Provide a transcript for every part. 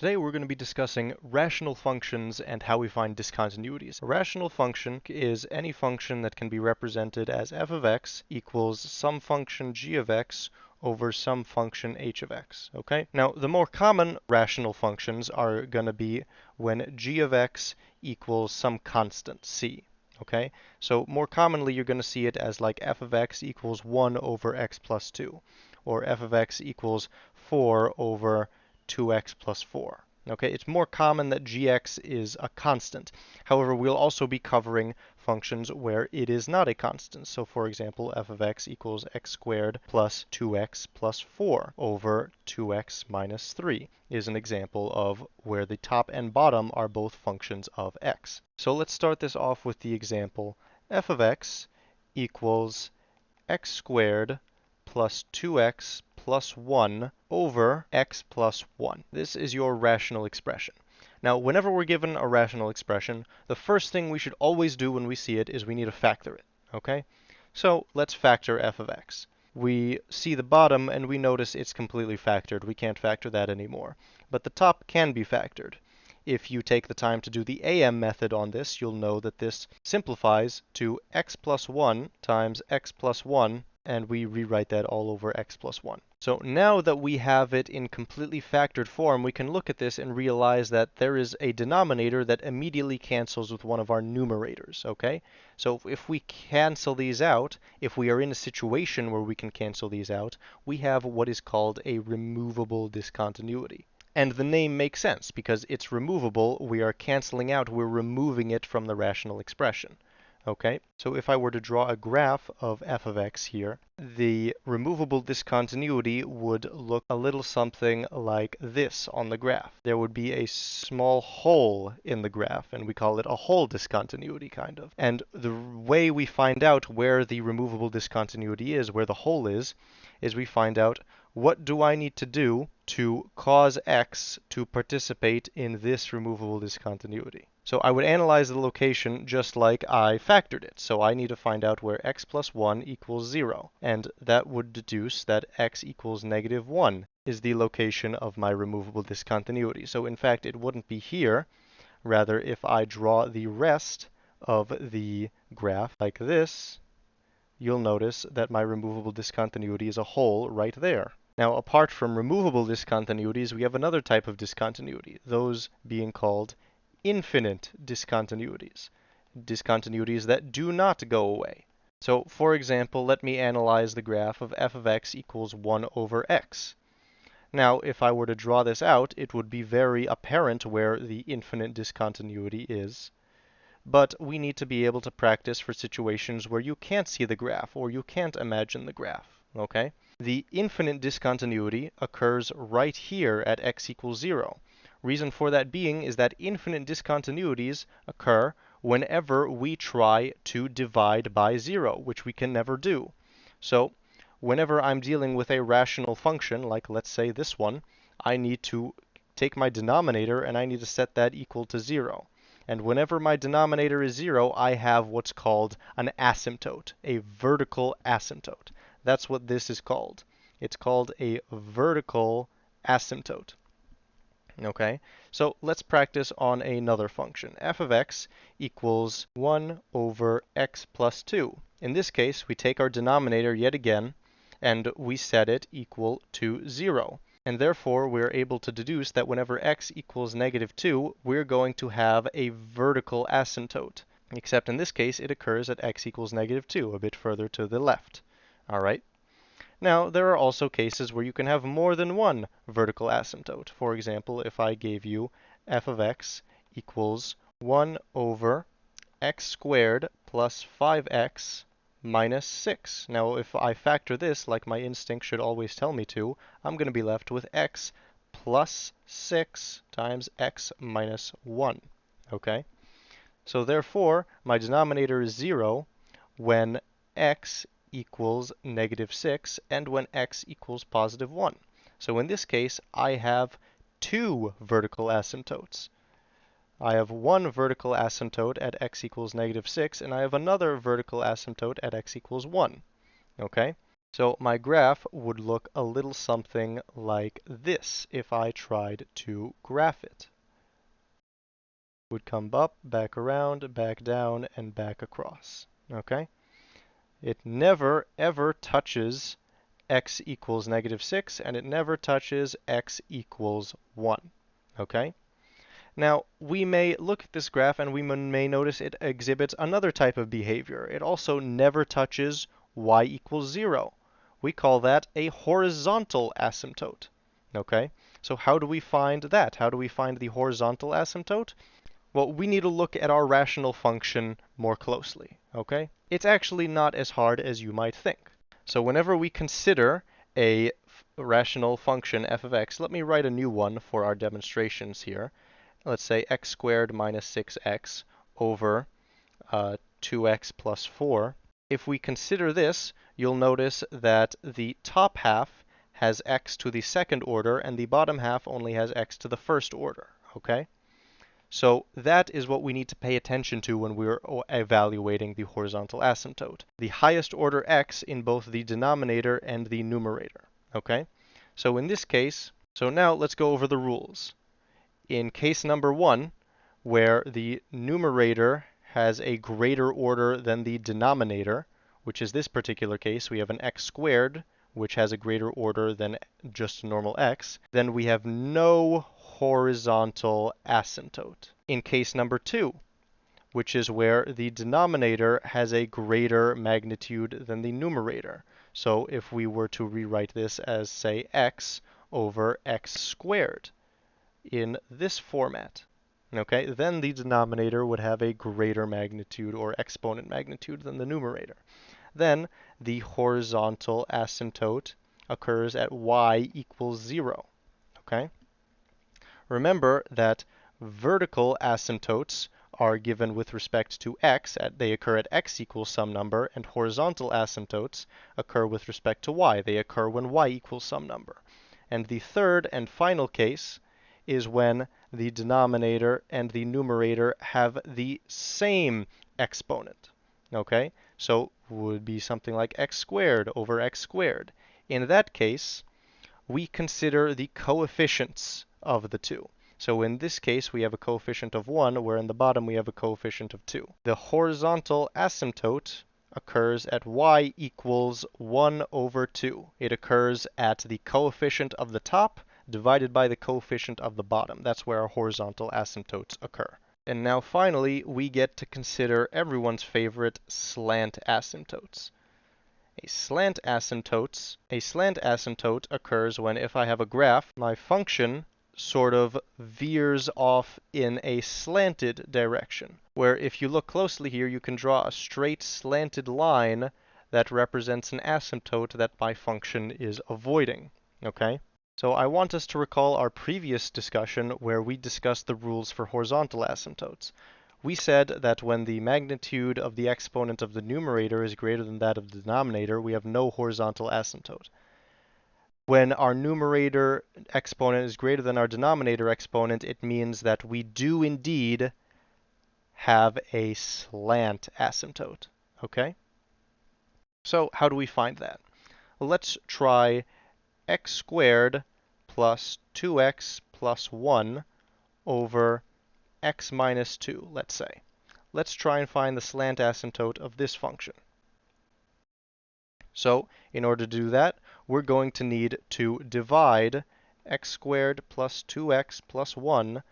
Today we're going to be discussing rational functions and how we find discontinuities. A rational function is any function that can be represented as f of x equals some function g of x over some function h of x, okay? Now, the more common rational functions are going to be when g of x equals some constant, c. Okay, so more commonly you're going to see it as like f of x equals 1 over x plus 2, or f of x equals 4 over 2x plus 4. Okay, it's more common that gx is a constant. However, we'll also be covering functions where it is not a constant. So for example, f of x equals x squared plus 2x plus 4 over 2x minus 3 is an example of where the top and bottom are both functions of x. So let's start this off with the example f of x equals x squared plus 2x plus 1 over x plus 1. This is your rational expression. Now, whenever we're given a rational expression, the first thing we should always do when we see it is we need to factor it, okay? So let's factor f of x. We see the bottom and we notice it's completely factored. We can't factor that anymore. But the top can be factored. If you take the time to do the AM method on this, you'll know that this simplifies to x plus 1 times x plus 1, and we rewrite that all over x plus 1. So now that we have it in completely factored form, we can look at this and realize that there is a denominator that immediately cancels with one of our numerators, okay? So if we cancel these out, if we are in a situation where we can cancel these out, we have what is called a removable discontinuity. And the name makes sense because it's removable. We are canceling out, we're removing it from the rational expression. Okay, so if I were to draw a graph of f of x here, the removable discontinuity would look a little something like this on the graph. There would be a small hole in the graph, and we call it a hole discontinuity, kind of. And the way we find out where the removable discontinuity is, where the hole is we find out what do I need to do to cause x to participate in this removable discontinuity. So I would analyze the location just like I factored it. So I need to find out where x plus 1 equals 0. And that would deduce that x equals negative 1 is the location of my removable discontinuity. So in fact, it wouldn't be here. Rather, if I draw the rest of the graph like this, you'll notice that my removable discontinuity is a hole right there. Now, apart from removable discontinuities, we have another type of discontinuity, those being called infinite discontinuities, discontinuities that do not go away. So, for example, let me analyze the graph of f of x equals 1 over x. Now, if I were to draw this out, it would be very apparent where the infinite discontinuity is. But we need to be able to practice for situations where you can't see the graph or you can't imagine the graph, okay? The infinite discontinuity occurs right here at x equals 0. Reason for that being is that infinite discontinuities occur whenever we try to divide by 0, which we can never do. So whenever I'm dealing with a rational function, like let's say this one, I need to take my denominator and I need to set that equal to 0. And whenever my denominator is 0, I have what's called an asymptote, a vertical asymptote. That's what this is called. It's called a vertical asymptote. Okay, so let's practice on another function. F of x equals 1 over x plus 2. In this case, we take our denominator yet again, and we set it equal to 0. And therefore, we're able to deduce that whenever x equals negative 2, we're going to have a vertical asymptote. Except in this case, it occurs at x equals negative 2, a bit further to the left. All right. Now, there are also cases where you can have more than one vertical asymptote. For example, if I gave you f of x equals 1 over x squared plus 5x minus 6. Now, if I factor this, like my instinct should always tell me to, I'm going to be left with x plus 6 times x minus 1. Okay? So therefore, my denominator is 0 when x equals negative 6 and when x equals positive 1. So in this case, I have two vertical asymptotes. I have one vertical asymptote at x equals negative 6, and I have another vertical asymptote at x equals 1. Okay? So my graph would look a little something like this if I tried to graph it. Would come up, back around, back down, and back across. Okay? It never ever touches x equals -6, and it never touches x equals 1. Okay? Now, we may look at this graph and we may notice it exhibits another type of behavior. It also never touches y equals 0. We call that a horizontal asymptote. Okay? So how do we find that? How do we find the horizontal asymptote? Well, we need to look at our rational function more closely. Okay? It's actually not as hard as you might think. So whenever we consider a rational function f of x, let me write a new one for our demonstrations here. Let's say x squared minus 6x over 2x plus 4. If we consider this, you'll notice that the top half has x to the second order and the bottom half only has x to the first order. Okay? So that is what we need to pay attention to when we're evaluating the horizontal asymptote. The highest order x in both the denominator and the numerator. Okay? So in this case, so now let's go over the rules. In case number 1, where the numerator has a greater order than the denominator, which is this particular case, we have an x squared, which has a greater order than just normal x, then we have no horizontal asymptote. In case number 2, which is where the denominator has a greater magnitude than the numerator. So if we were to rewrite this as, say, x over x squared in this format, okay, then the denominator would have a greater magnitude or exponent magnitude than the numerator. Then the horizontal asymptote occurs at y equals 0. Okay? Remember that vertical asymptotes are given with respect to x, they occur at x equals some number, and horizontal asymptotes occur with respect to y. They occur when y equals some number. And the third and final case is when the denominator and the numerator have the same exponent. Okay? So would be something like x squared over x squared. In that case, we consider the coefficients of the two. So in this case, we have a coefficient of 1, where in the bottom we have a coefficient of 2. The horizontal asymptote occurs at y equals 1 over 2. It occurs at the coefficient of the top divided by the coefficient of the bottom. That's where our horizontal asymptotes occur. And now finally, we get to consider everyone's favorite slant asymptotes. A slant asymptote occurs when, if I have a graph, my function sort of veers off in a slanted direction, where if you look closely here, you can draw a straight slanted line that represents an asymptote that my function is avoiding. Okay? So I want us to recall our previous discussion where we discussed the rules for horizontal asymptotes. We said that when the magnitude of the exponent of the numerator is greater than that of the denominator, we have no horizontal asymptote. When our numerator exponent is greater than our denominator exponent, it means that we do indeed have a slant asymptote. Okay? So how do we find that? Well, let's try x squared plus 2x plus 1 over x minus 2, let's say. Let's try and find the slant asymptote of this function. So, in order to do that, we're going to need to divide x squared plus 2x plus 1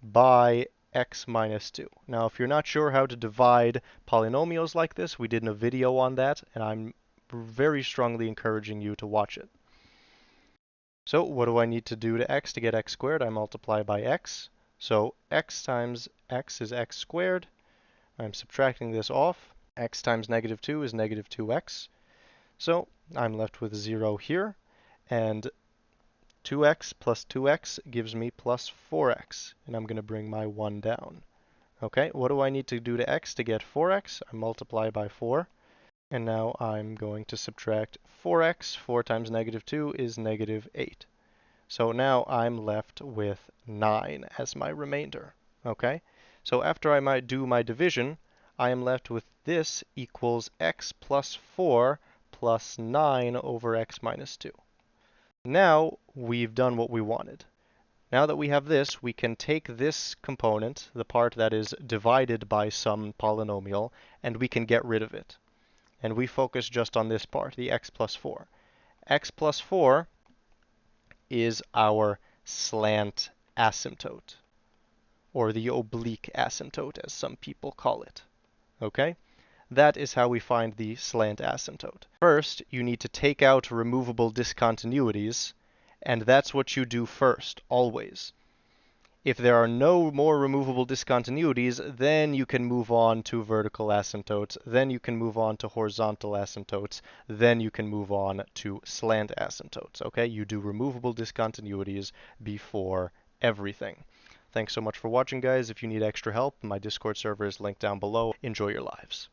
by x minus 2. Now, if you're not sure how to divide polynomials like this, we did a video on that, and I'm very strongly encouraging you to watch it. So what do I need to do to x to get x squared? I multiply by x. So x times x is x squared. I'm subtracting this off. X times -2 is -2x. So I'm left with 0 here. And 2x plus 2x gives me plus 4x. And I'm going to bring my 1 down. Okay, what do I need to do to x to get 4x? I multiply by 4. And now I'm going to subtract 4x. 4 times -2 is -8. So now I'm left with 9 as my remainder. Okay? So after I might do my division, I am left with this equals x plus 4 plus 9 over x minus 2. Now we've done what we wanted. Now that we have this, we can take this component, the part that is divided by some polynomial, and we can get rid of it. And we focus just on this part, the x plus 4. X plus 4 is our slant asymptote, or the oblique asymptote, as some people call it. Okay? That is how we find the slant asymptote. First, you need to take out removable discontinuities, and that's what you do first, always. If there are no more removable discontinuities, then you can move on to vertical asymptotes, then you can move on to horizontal asymptotes, then you can move on to slant asymptotes, okay? You do removable discontinuities before everything. Thanks so much for watching, guys. If you need extra help, my Discord server is linked down below. Enjoy your lives.